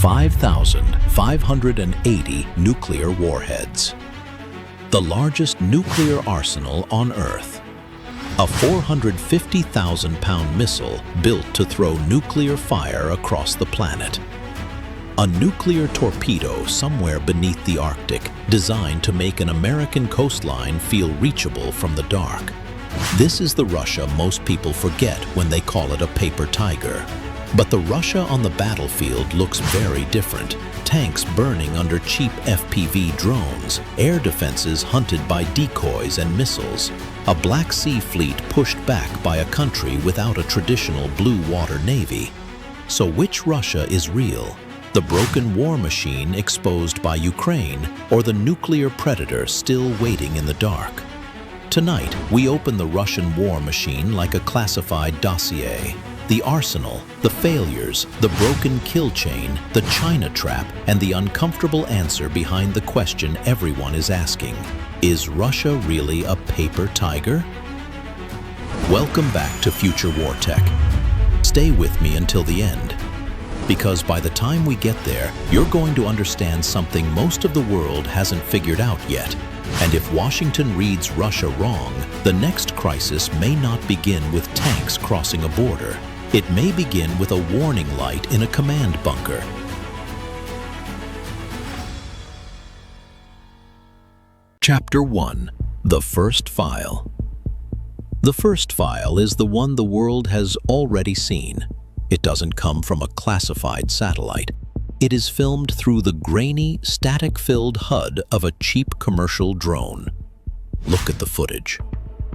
5,580 nuclear warheads. The largest nuclear arsenal on Earth. A 450,000-pound missile built to throw nuclear fire across the planet. A nuclear torpedo somewhere beneath the Arctic, designed to make an American coastline feel reachable from the dark. This is the Russia most people forget when they call it a paper tiger. But the Russia on the battlefield looks very different. Tanks burning under cheap FPV drones, air defenses hunted by decoys and missiles, a Black Sea fleet pushed back by a country without a traditional blue water navy. So which Russia is real? The broken war machine exposed by Ukraine, or the nuclear predator still waiting in the dark? Tonight, we open the Russian war machine like a classified dossier. The arsenal, the failures, the broken kill chain, the China trap, and the uncomfortable answer behind the question everyone is asking. Is Russia really a paper tiger? Welcome back to Future War Tech. Stay with me until the end, because by the time we get there, you're going to understand something most of the world hasn't figured out yet. And if Washington reads Russia wrong, the next crisis may not begin with tanks crossing a border. It may begin with a warning light in a command bunker. Chapter 1. The First File. The first file is the one the world has already seen. It doesn't come from a classified satellite. It is filmed through the grainy, static-filled HUD of a cheap commercial drone. Look at the footage.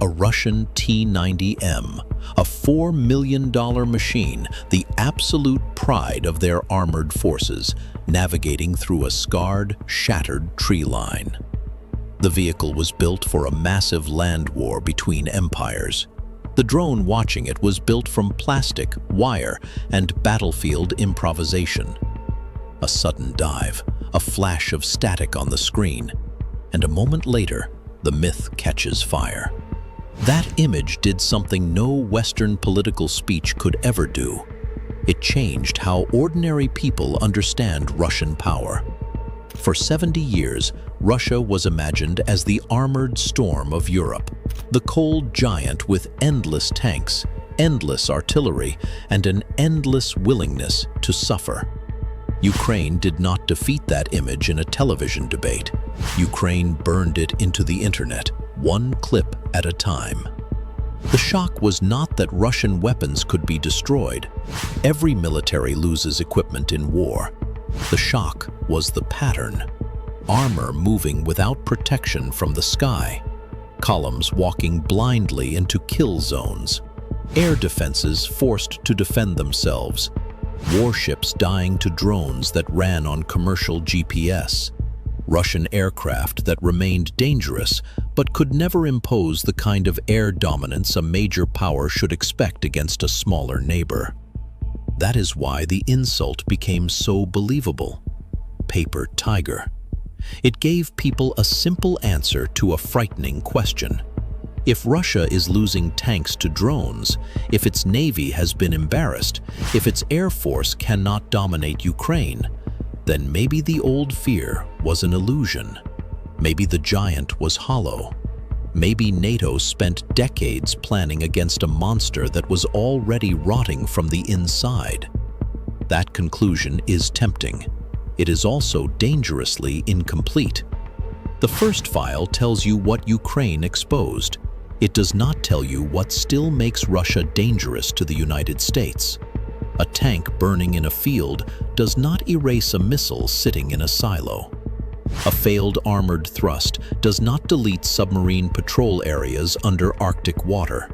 A Russian T-90M, a $4 million machine, the absolute pride of their armored forces, navigating through a scarred, shattered tree line. The vehicle was built for a massive land war between empires. The drone watching it was built from plastic, wire, and battlefield improvisation. A sudden dive, a flash of static on the screen, and a moment later, the myth catches fire. That image did something no Western political speech could ever do. It changed how ordinary people understand Russian power. For 70 years, Russia was imagined as the armored storm of Europe, the cold giant with endless tanks, endless artillery, and an endless willingness to suffer. Ukraine did not defeat that image in a television debate. Ukraine burned it into the internet, one clip at a time. The shock was not that Russian weapons could be destroyed. Every military loses equipment in war. The shock was the pattern. Armor moving without protection from the sky. Columns walking blindly into kill zones. Air defenses forced to defend themselves. Warships dying to drones that ran on commercial GPS. Russian aircraft that remained dangerous but could never impose the kind of air dominance a major power should expect against a smaller neighbor. That is why the insult became so believable. Paper tiger. It gave people a simple answer to a frightening question. If Russia is losing tanks to drones, if its navy has been embarrassed, if its air force cannot dominate Ukraine, then maybe the old fear was an illusion. Maybe the giant was hollow. Maybe NATO spent decades planning against a monster that was already rotting from the inside. That conclusion is tempting. It is also dangerously incomplete. The first file tells you what Ukraine exposed. It does not tell you what still makes Russia dangerous to the United States. A tank burning in a field does not erase a missile sitting in a silo. A failed armored thrust does not delete submarine patrol areas under Arctic water.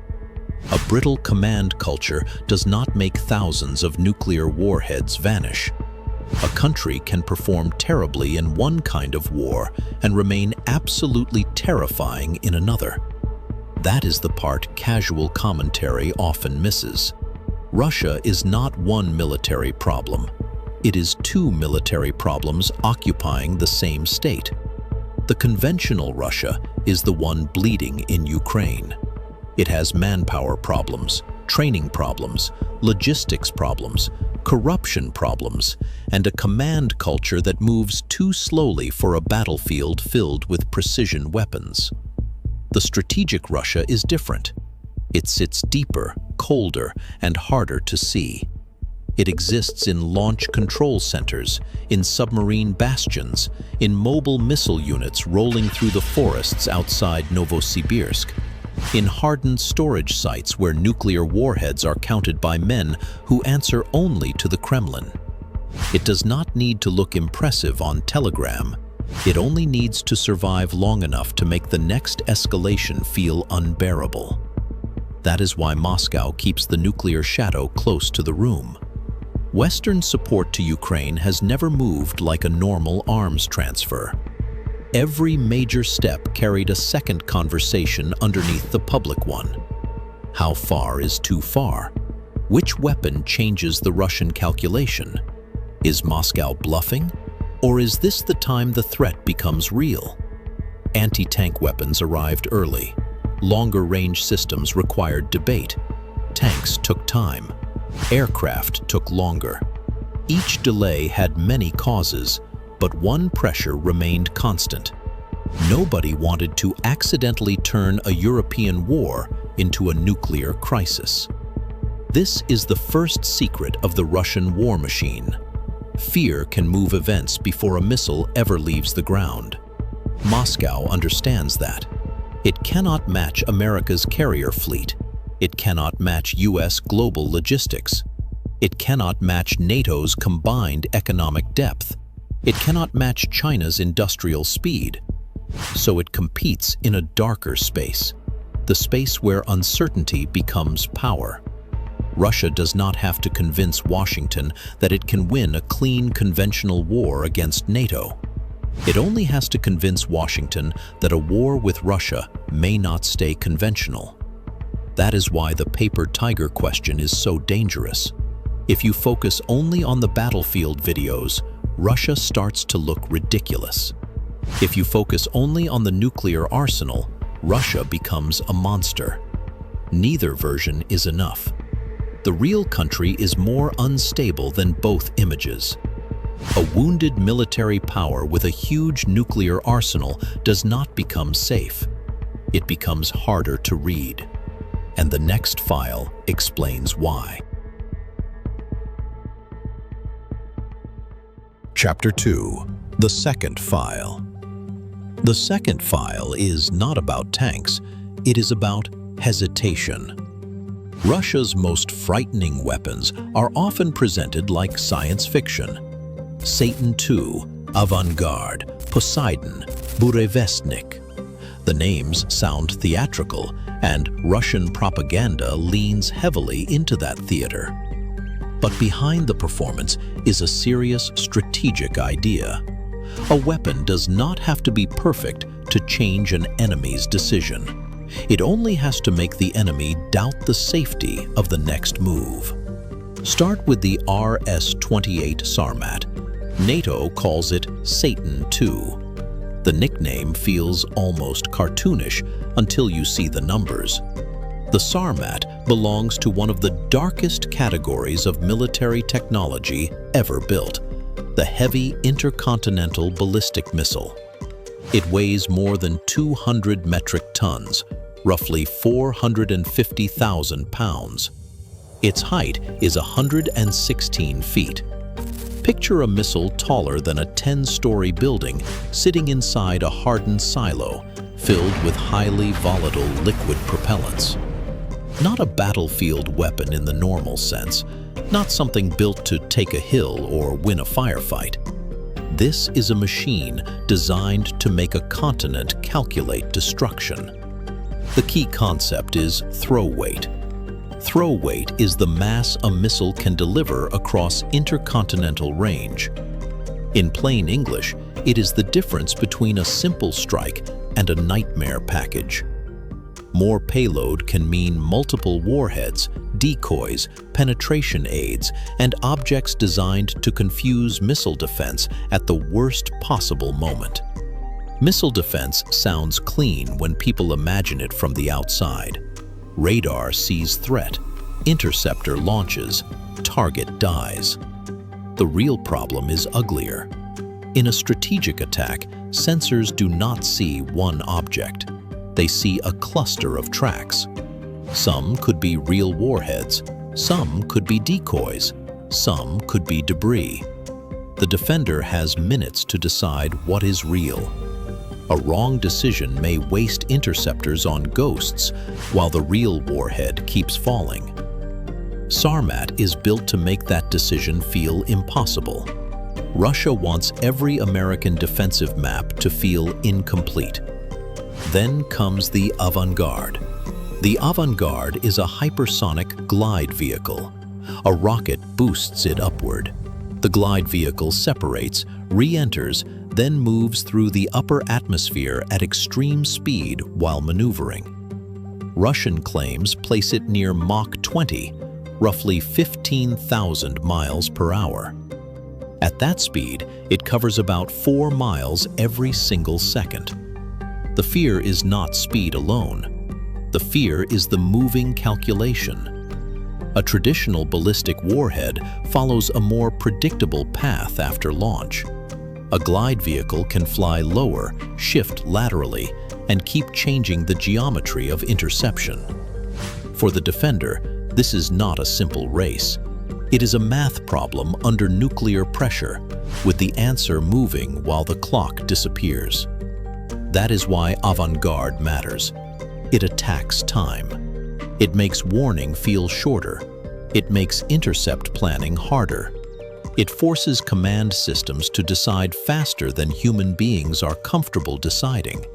A brittle command culture does not make thousands of nuclear warheads vanish. A country can perform terribly in one kind of war and remain absolutely terrifying in another. That is the part casual commentary often misses. Russia is not one military problem. It is two military problems occupying the same state. The conventional Russia is the one bleeding in Ukraine. It has manpower problems, training problems, logistics problems, corruption problems, and a command culture that moves too slowly for a battlefield filled with precision weapons. The strategic Russia is different. It sits deeper, colder, and harder to see. It exists in launch control centers, in submarine bastions, in mobile missile units rolling through the forests outside Novosibirsk, in hardened storage sites where nuclear warheads are counted by men who answer only to the Kremlin. It does not need to look impressive on Telegram. It only needs to survive long enough to make the next escalation feel unbearable. That is why Moscow keeps the nuclear shadow close to the room. Western support to Ukraine has never moved like a normal arms transfer. Every major step carried a second conversation underneath the public one. How far is too far? Which weapon changes the Russian calculation? Is Moscow bluffing? Or is this the time the threat becomes real? Anti-tank weapons arrived early. Longer-range systems required debate. Tanks took time. Aircraft took longer. Each delay had many causes, but one pressure remained constant. Nobody wanted to accidentally turn a European war into a nuclear crisis. This is the first secret of the Russian war machine. Fear can move events before a missile ever leaves the ground. Moscow understands that. It cannot match America's carrier fleet. It cannot match US global logistics. It cannot match NATO's combined economic depth. It cannot match China's industrial speed. So it competes in a darker space, the space where uncertainty becomes power. Russia does not have to convince Washington that it can win a clean conventional war against NATO. It only has to convince Washington that a war with Russia may not stay conventional. That is why the paper tiger question is so dangerous. If you focus only on the battlefield videos, Russia starts to look ridiculous. If you focus only on the nuclear arsenal, Russia becomes a monster. Neither version is enough. The real country is more unstable than both images. A wounded military power with a huge nuclear arsenal does not become safe. It becomes harder to read. And the next file explains why. Chapter 2. The second file. The second file is not about tanks, it is about hesitation. Russia's most frightening weapons are often presented like science fiction. Satan II, Avant-Garde, Poseidon, Burevestnik. The names sound theatrical, and Russian propaganda leans heavily into that theater. But behind the performance is a serious strategic idea. A weapon does not have to be perfect to change an enemy's decision. It only has to make the enemy doubt the safety of the next move. Start with the RS-28 Sarmat. NATO calls it Satan II. The nickname feels almost cartoonish until you see the numbers. The Sarmat belongs to one of the darkest categories of military technology ever built, the heavy intercontinental ballistic missile. It weighs more than 200 metric tons, roughly 450,000 pounds. Its height is 116 feet. Picture a missile taller than a 10-story building sitting inside a hardened silo filled with highly volatile liquid propellants. Not a battlefield weapon in the normal sense, not something built to take a hill or win a firefight. This is a machine designed to make a continent calculate destruction. The key concept is throw weight. Throw weight is the mass a missile can deliver across intercontinental range. In plain English, it is the difference between a simple strike and a nightmare package. More payload can mean multiple warheads, decoys, penetration aids, and objects designed to confuse missile defense at the worst possible moment. Missile defense sounds clean when people imagine it from the outside. Radar sees threat, interceptor launches, target dies. The real problem is uglier. In a strategic attack, sensors do not see one object. They see a cluster of tracks. Some could be real warheads, some could be decoys, some could be debris. The defender has minutes to decide what is real. A wrong decision may waste interceptors on ghosts while the real warhead keeps falling. Sarmat is built to make that decision feel impossible. Russia wants every American defensive map to feel incomplete. Then comes the Avant-Garde. The Avant-Garde is a hypersonic glide vehicle. A rocket boosts it upward. The glide vehicle separates, re-enters, then moves through the upper atmosphere at extreme speed while maneuvering. Russian claims place it near Mach 20, roughly 15,000 miles per hour. At that speed, it covers about 4 miles every single second. The fear is not speed alone. The fear is the moving calculation. A traditional ballistic warhead follows a more predictable path after launch. A glide vehicle can fly lower, shift laterally, and keep changing the geometry of interception. For the defender, this is not a simple race. It is a math problem under nuclear pressure, with the answer moving while the clock disappears. That is why Avant-Garde matters. It attacks time. It makes warning feel shorter. It makes intercept planning harder. It forces command systems to decide faster than human beings are comfortable deciding.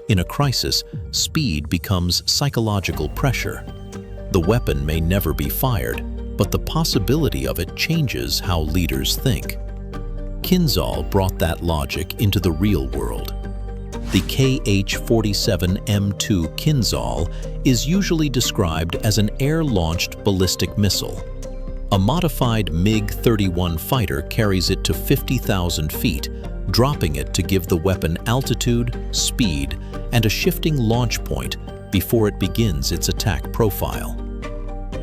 In a crisis, speed becomes psychological pressure. The weapon may never be fired, but the possibility of it changes how leaders think. Kinzhal brought that logic into the real world. The KH-47M2 Kinzhal is usually described as an air-launched ballistic missile. A modified MiG-31 fighter carries it to 50,000 feet, dropping it to give the weapon altitude, speed, and a shifting launch point before it begins its attack profile.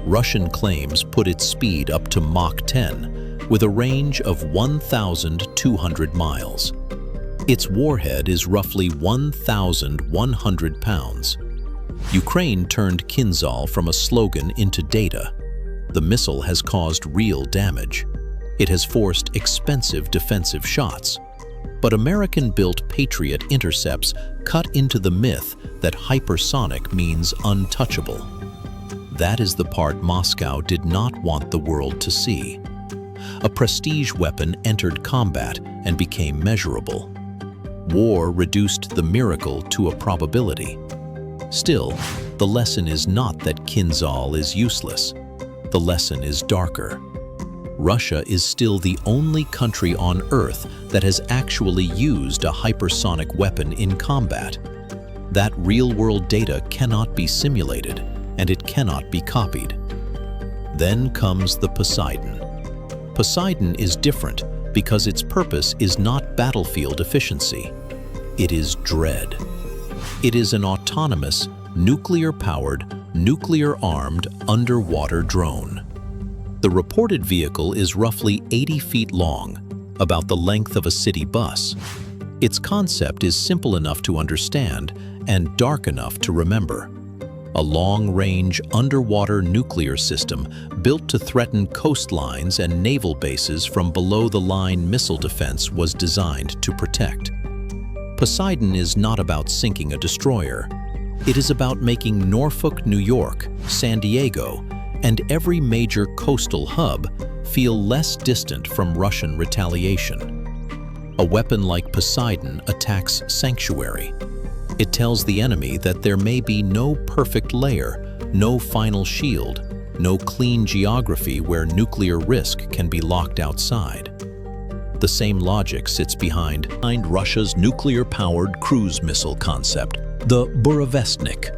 Russian claims put its speed up to Mach 10, with a range of 1,200 miles. Its warhead is roughly 1,100 pounds. Ukraine turned Kinzhal from a slogan into data. The missile has caused real damage. It has forced expensive defensive shots. But American-built Patriot intercepts cut into the myth that hypersonic means untouchable. That is the part Moscow did not want the world to see. A prestige weapon entered combat and became measurable. War reduced the miracle to a probability. Still, the lesson is not that Kinzhal is useless. The lesson is darker. Russia is still the only country on Earth that has actually used a hypersonic weapon in combat. That real-world data cannot be simulated, and it cannot be copied. Then comes the Poseidon. Poseidon is different because its purpose is not battlefield efficiency. It is dread. It is an autonomous, nuclear-powered, nuclear-armed underwater drone. The reported vehicle is roughly 80 feet long, about the length of a city bus. Its concept is simple enough to understand and dark enough to remember. A long-range underwater nuclear system built to threaten coastlines and naval bases from below-the-line missile defense was designed to protect. Poseidon is not about sinking a destroyer. It is about making Norfolk, New York, San Diego, and every major coastal hub feel less distant from Russian retaliation. A weapon like Poseidon attacks sanctuary. It tells the enemy that there may be no perfect layer, no final shield, no clean geography where nuclear risk can be locked outside. The same logic sits behind Russia's nuclear-powered cruise missile concept, the Burevestnik.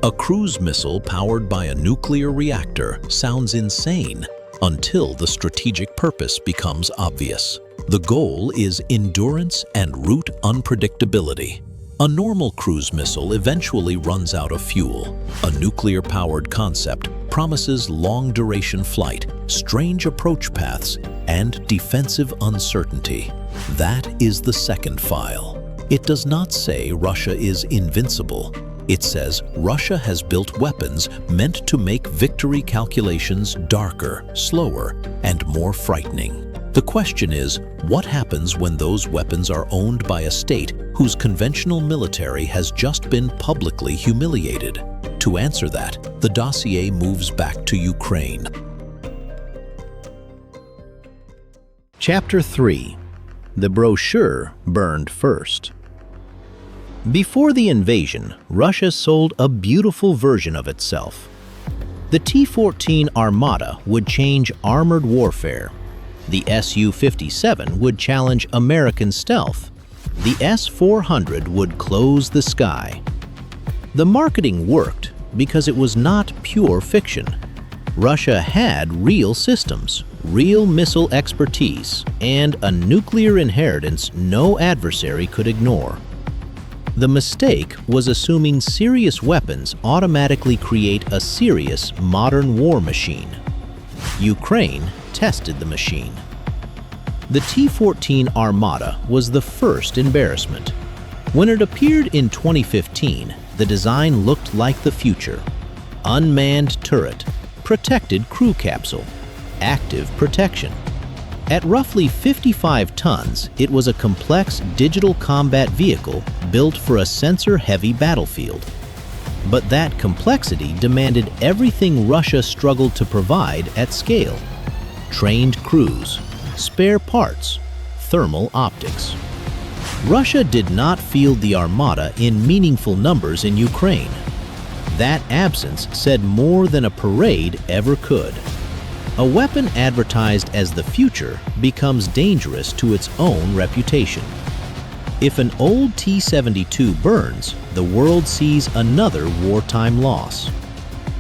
A cruise missile powered by a nuclear reactor sounds insane until the strategic purpose becomes obvious. The goal is endurance and route unpredictability. A normal cruise missile eventually runs out of fuel. A nuclear-powered concept promises long-duration flight, strange approach paths, and defensive uncertainty. That is the second file. It does not say Russia is invincible. It says Russia has built weapons meant to make victory calculations darker, slower, and more frightening. The question is, what happens when those weapons are owned by a state whose conventional military has just been publicly humiliated? To answer that, the dossier moves back to Ukraine. Chapter 3. The brochure burned first. Before the invasion, Russia sold a beautiful version of itself. The T-14 Armata would change armored warfare. The Su-57 would challenge American stealth. The S-400 would close the sky. The marketing worked because it was not pure fiction. Russia had real systems, real missile expertise, and a nuclear inheritance no adversary could ignore. The mistake was assuming serious weapons automatically create a serious modern war machine. Ukraine tested the machine. The T-14 Armata was the first embarrassment. When it appeared in 2015, the design looked like the future. Unmanned turret, protected crew capsule, active protection. At roughly 55 tons, it was a complex digital combat vehicle built for a sensor-heavy battlefield. But that complexity demanded everything Russia struggled to provide at scale: trained crews, spare parts, thermal optics. Russia did not field the Armata in meaningful numbers in Ukraine. That absence said more than a parade ever could. A weapon advertised as the future becomes dangerous to its own reputation. If an old T-72 burns, the world sees another wartime loss.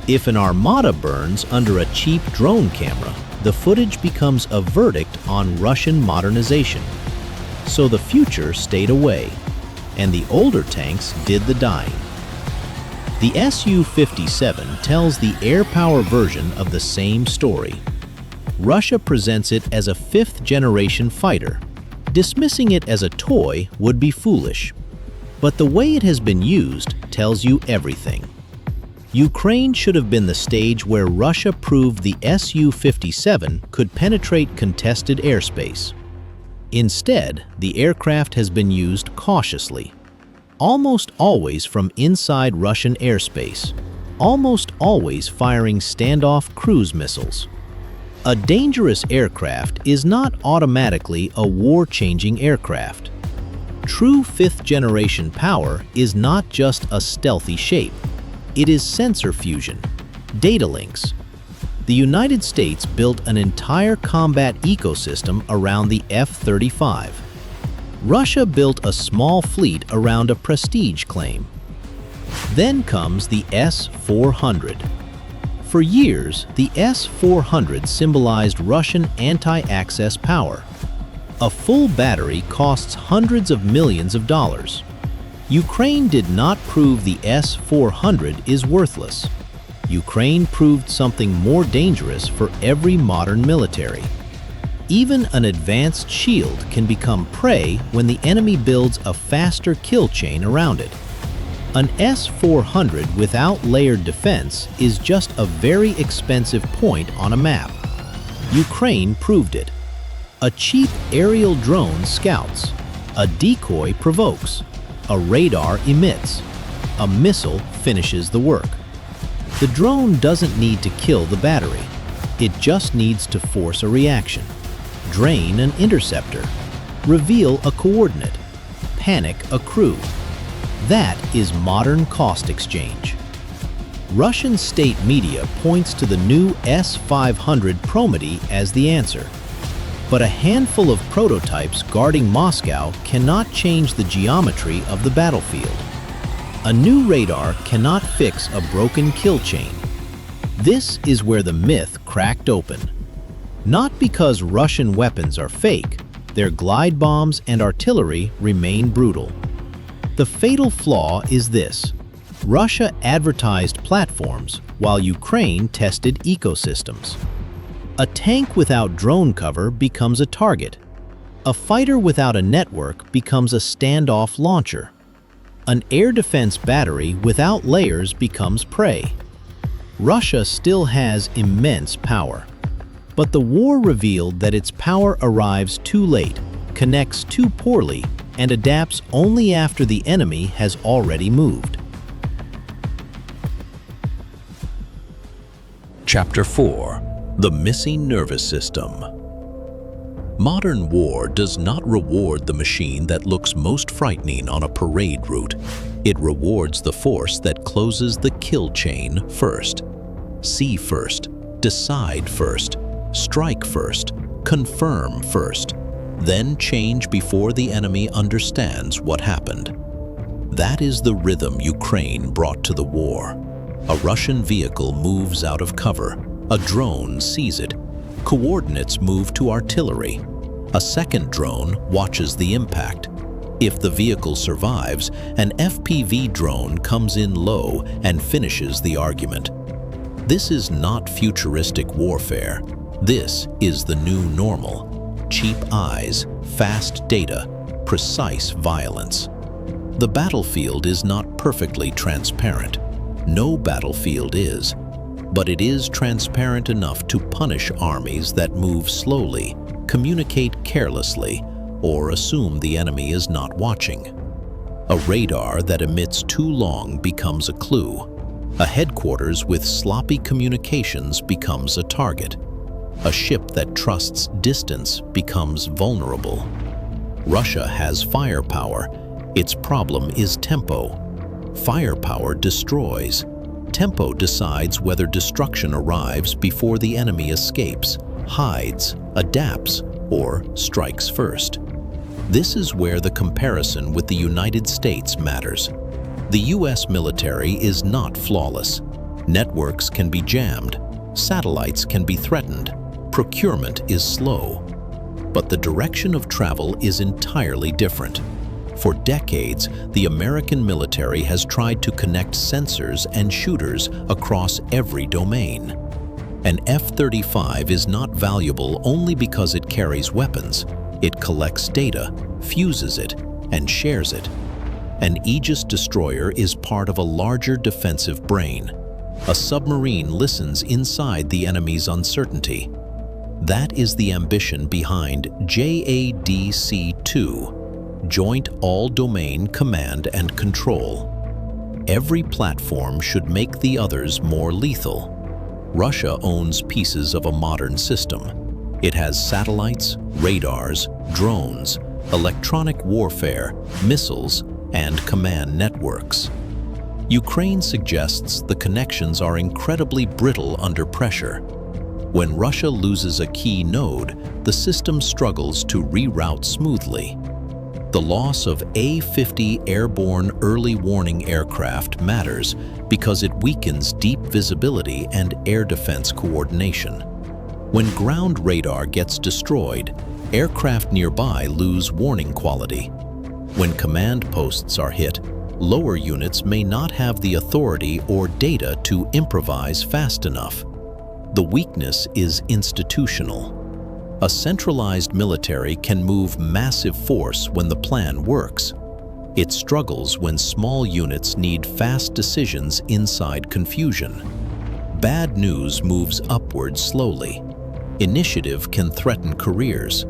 If an Armata burns under a cheap drone camera, the footage becomes a verdict on Russian modernization. So the future stayed away, and the older tanks did the dying. The Su-57 tells the air power version of the same story. Russia presents it as a fifth-generation fighter. Dismissing it as a toy would be foolish. But the way it has been used tells you everything. Ukraine should have been the stage where Russia proved the Su-57 could penetrate contested airspace. Instead, the aircraft has been used cautiously. Almost always from inside Russian airspace, almost always firing standoff cruise missiles. A dangerous aircraft is not automatically a war-changing aircraft. True fifth-generation power is not just a stealthy shape. It is sensor fusion, data links. The United States built an entire combat ecosystem around the F-35. Russia built a small fleet around a prestige claim. Then comes the S-400. For years, the S-400 symbolized Russian anti-access power. A full battery costs hundreds of millions of dollars. Ukraine did not prove the S-400 is worthless. Ukraine proved something more dangerous for every modern military. Even an advanced shield can become prey when the enemy builds a faster kill chain around it. An S-400 without layered defense is just a very expensive point on a map. Ukraine proved it. A cheap aerial drone scouts. A decoy provokes. A radar emits. A missile finishes the work. The drone doesn't need to kill the battery. It just needs to force a reaction. Drain an interceptor. Reveal a coordinate. Panic a crew. That is modern cost exchange. Russian state media points to the new S-500 Promety as the answer. But a handful of prototypes guarding Moscow cannot change the geometry of the battlefield. A new radar cannot fix a broken kill chain. This is where the myth cracked open. Not because Russian weapons are fake, their glide bombs and artillery remain brutal. The fatal flaw is this: Russia advertised platforms while Ukraine tested ecosystems. A tank without drone cover becomes a target. A fighter without a network becomes a standoff launcher. An air defense battery without layers becomes prey. Russia still has immense power. But the war revealed that its power arrives too late, connects too poorly, and adapts only after the enemy has already moved. Chapter 4: The Missing Nervous System. Modern war does not reward the machine that looks most frightening on a parade route. It rewards the force that closes the kill chain first. See first, decide first, strike first, confirm first, then change before the enemy understands what happened. That is the rhythm Ukraine brought to the war. A Russian vehicle moves out of cover. A drone sees it. Coordinates move to artillery. A second drone watches the impact. If the vehicle survives, an FPV drone comes in low and finishes the argument. This is not futuristic warfare. This is the new normal. Cheap eyes, fast data, precise violence. The battlefield is not perfectly transparent. No battlefield is. But it is transparent enough to punish armies that move slowly, communicate carelessly, or assume the enemy is not watching. A radar that emits too long becomes a clue. A headquarters with sloppy communications becomes a target. A ship that trusts distance becomes vulnerable. Russia has firepower. Its problem is tempo. Firepower destroys. Tempo decides whether destruction arrives before the enemy escapes, hides, adapts, or strikes first. This is where the comparison with the United States matters. The US military is not flawless. Networks can be jammed. Satellites can be threatened. Procurement is slow. But the direction of travel is entirely different. For decades, the American military has tried to connect sensors and shooters across every domain. An F-35 is not valuable only because it carries weapons. It collects data, fuses it, and shares it. An Aegis destroyer is part of a larger defensive brain. A submarine listens inside the enemy's uncertainty. That is the ambition behind JADC-2. Joint All-Domain Command and Control. Every platform should make the others more lethal. Russia owns pieces of a modern system. It has satellites, radars, drones, electronic warfare, missiles, and command networks. Ukraine suggests the connections are incredibly brittle under pressure. When Russia loses a key node, the system struggles to reroute smoothly. The loss of A-50 airborne early warning aircraft matters because it weakens deep visibility and air defense coordination. When ground radar gets destroyed, aircraft nearby lose warning quality. When command posts are hit, lower units may not have the authority or data to improvise fast enough. The weakness is institutional. A centralized military can move massive force when the plan works. It struggles when small units need fast decisions inside confusion. Bad news moves upward slowly. Initiative can threaten careers.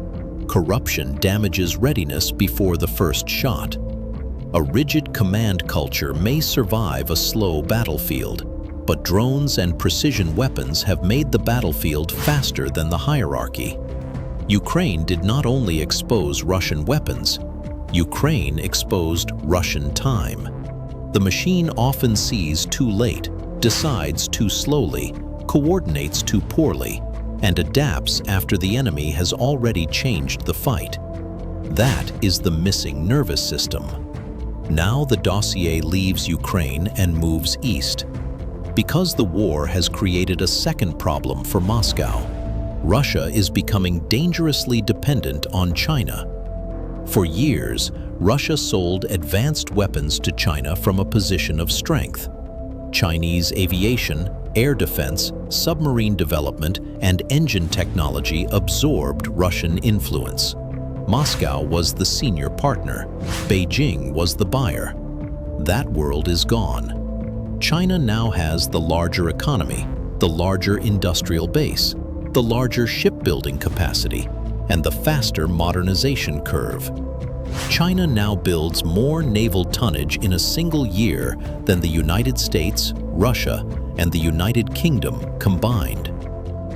Corruption damages readiness before the first shot. A rigid command culture may survive a slow battlefield, but drones and precision weapons have made the battlefield faster than the hierarchy. Ukraine did not only expose Russian weapons, Ukraine exposed Russian time. The machine often sees too late, decides too slowly, coordinates too poorly, and adapts after the enemy has already changed the fight. That is the missing nervous system. Now the dossier leaves Ukraine and moves east. Because the war has created a second problem for Moscow. Russia is becoming dangerously dependent on China. For years, Russia sold advanced weapons to China from a position of strength. Chinese aviation, air defense, submarine development, and engine technology absorbed Russian influence. Moscow was the senior partner. Beijing was the buyer. That world is gone. China now has the larger economy, the larger industrial base, the larger shipbuilding capacity, and the faster modernization curve. China now builds more naval tonnage in a single year than the United States, Russia, and the United Kingdom combined.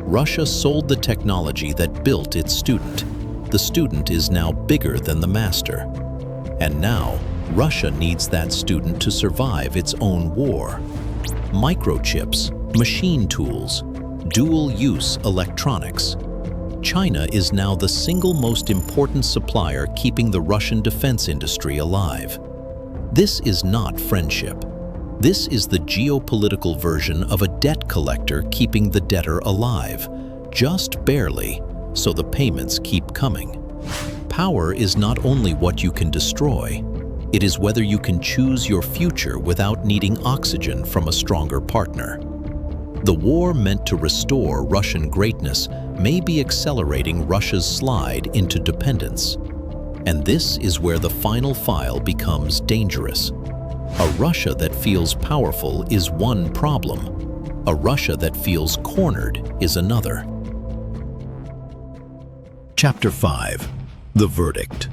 Russia sold the technology that built its student. The student is now bigger than the master. And now, Russia needs that student to survive its own war. Microchips, machine tools, dual-use electronics. China is now the single most important supplier keeping the Russian defense industry alive. This is not friendship. This is the geopolitical version of a debt collector keeping the debtor alive, just barely, so the payments keep coming. Power is not only what you can destroy, it is whether you can choose your future without needing oxygen from a stronger partner. The war meant to restore Russian greatness may be accelerating Russia's slide into dependence. And this is where the final file becomes dangerous. A Russia that feels powerful is one problem. A Russia that feels cornered is another. Chapter 5. The Verdict.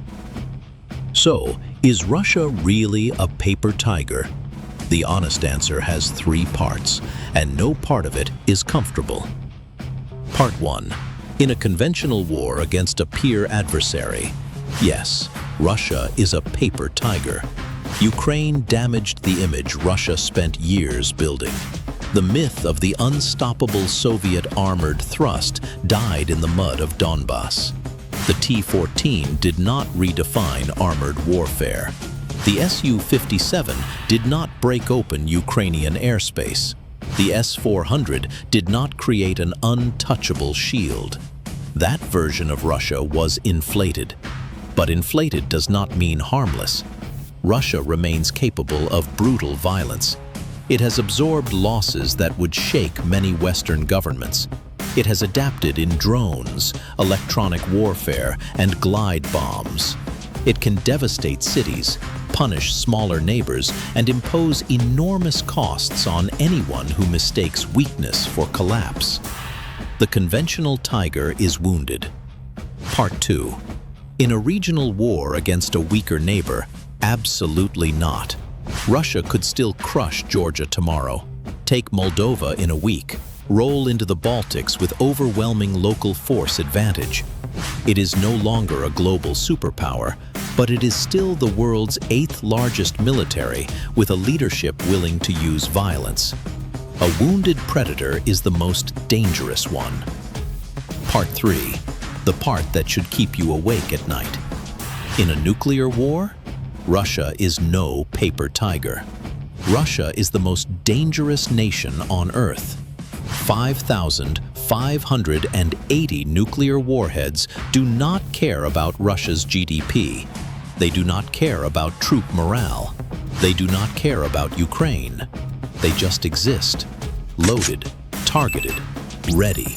So, is Russia really a paper tiger? The honest answer has 3 parts, and no part of it is comfortable. Part 1. In a conventional war against a peer adversary, yes, Russia is a paper tiger. Ukraine damaged the image Russia spent years building. The myth of the unstoppable Soviet armored thrust died in the mud of Donbass. The T-14 did not redefine armored warfare. The Su-57 did not break open Ukrainian airspace. The S-400 did not create an untouchable shield. That version of Russia was inflated. But inflated does not mean harmless. Russia remains capable of brutal violence. It has absorbed losses that would shake many Western governments. It has adapted in drones, electronic warfare, and glide bombs. It can devastate cities, punish smaller neighbors, and impose enormous costs on anyone who mistakes weakness for collapse. The conventional tiger is wounded. Part 2. In a regional war against a weaker neighbor, absolutely not. Russia could still crush Georgia tomorrow, take Moldova in a week, roll into the Baltics with overwhelming local force advantage. It is no longer a global superpower, but it is still the world's 8th largest military with a leadership willing to use violence. A wounded predator is the most dangerous one. Part 3. The part that should keep you awake at night. In a nuclear war, Russia is no paper tiger. Russia is the most dangerous nation on Earth. 5,580 nuclear warheads do not care about Russia's GDP. They do not care about troop morale. They do not care about Ukraine. They just exist, loaded, targeted, ready.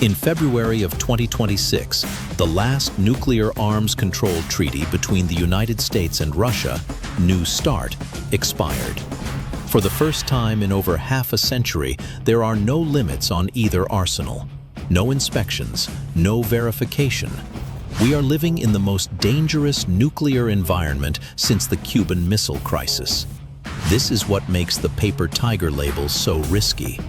In February of 2026, the last nuclear arms control treaty between the United States and Russia, New START, expired. For the first time in over half a century, there are no limits on either arsenal. No inspections, no verification. We are living in the most dangerous nuclear environment since the Cuban Missile Crisis. This is what makes the paper tiger label so risky.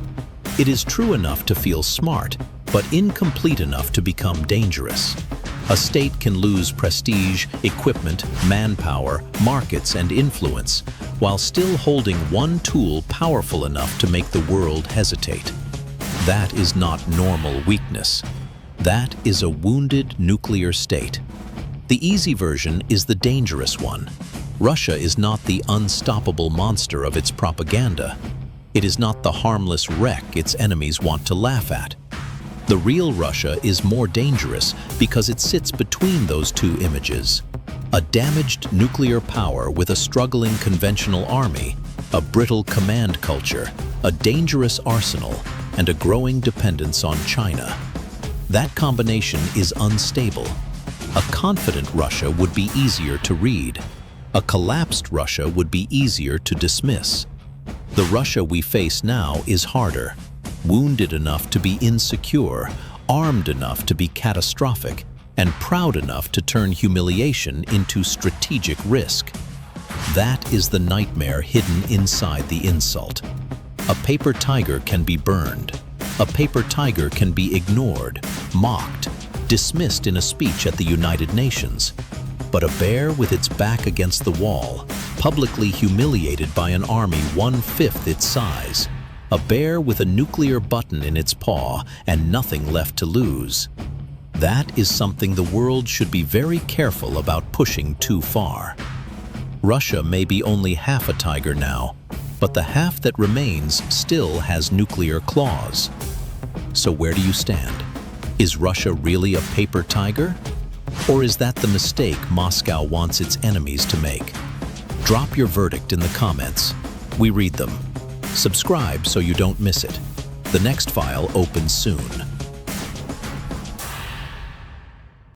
It is true enough to feel smart, but incomplete enough to become dangerous. A state can lose prestige, equipment, manpower, markets, and influence, while still holding one tool powerful enough to make the world hesitate. That is not normal weakness. That is a wounded nuclear state. The easy version is the dangerous one. Russia is not the unstoppable monster of its propaganda. It is not the harmless wreck its enemies want to laugh at. The real Russia is more dangerous because it sits between those two images. A damaged nuclear power with a struggling conventional army, a brittle command culture, a dangerous arsenal, and a growing dependence on China. That combination is unstable. A confident Russia would be easier to read. A collapsed Russia would be easier to dismiss. The Russia we face now is harder, wounded enough to be insecure, armed enough to be catastrophic, and proud enough to turn humiliation into strategic risk. That is the nightmare hidden inside the insult. A paper tiger can be burned. A paper tiger can be ignored, mocked, dismissed in a speech at the United Nations. But a bear with its back against the wall, publicly humiliated by an army 1/5 its size. A bear with a nuclear button in its paw and nothing left to lose. That is something the world should be very careful about pushing too far. Russia may be only half a tiger now, but the half that remains still has nuclear claws. So where do you stand? Is Russia really a paper tiger? Or is that the mistake Moscow wants its enemies to make? Drop your verdict in the comments. We read them. Subscribe so you don't miss it. The next file opens soon.